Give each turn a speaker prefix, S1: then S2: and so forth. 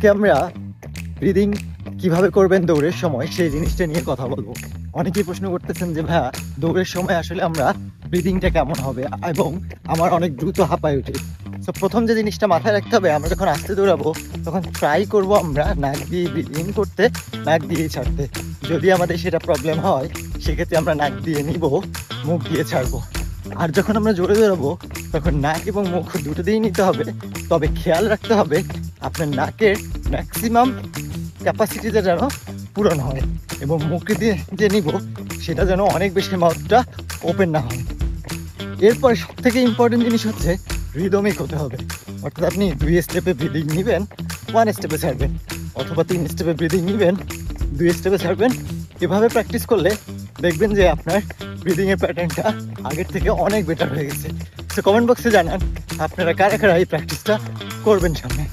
S1: আজকে আমরা ব্রিদিং কিভাবে করবেন দৌড়ের সময় সেই জিনিসটা নিয়ে কথা বলবো। অনেকেই প্রশ্ন করতেছেন যে ভাইয়া দৌড়ের সময় আসলে আমরা ব্রিদিংটা কেমন হবে, এবং আমার অনেক দ্রুত হাঁপায় ওঠে। তো প্রথম যে জিনিসটা মাথায় রাখতে হবে, আমরা যখন আস্তে দৌড়াবো তখন ট্রাই করব আমরা নাক দিয়ে ব্রিদিং করতে, নাক দিয়েই ছাড়তে। যদি আমাদের সেটা প্রবলেম হয় সেক্ষেত্রে আমরা নাক দিয়ে নিব, মুখ দিয়ে ছাড়বো। আর যখন আমরা জোরে দৌড়াবো তখন নাক এবং মুখ দুটো দিয়েই নিতে হবে। তবে খেয়াল রাখতে হবে আপনার নাকের ম্যাক্সিমাম ক্যাপাসিটিটা যেন পূরণ হয়, এবং মুখ দিয়ে যে নিব সেটা যেন অনেক বেশি মাউথটা ওপেন না হয়। এরপরে সব থেকে ইম্পর্টেন্ট জিনিস হচ্ছে রিদমিক হতে হবে। অর্থাৎ আপনি 2 স্টেপে ব্রিদিং নেবেন, 1 স্টেপে ছাড়বেন, অথবা 3 স্টেপে ব্রিদিং নেবেন, 2 স্টেপে ছাড়বেন। এভাবে প্র্যাকটিস করলে দেখবেন যে আপনার ব্রিদিংয়ের প্যাটার্নটা আগের থেকে অনেক বেটার হয়ে গেছে। তো কমেন্ট বক্সে জানান আপনারা কারা কারা এই প্র্যাকটিসটা করবেন সামনে।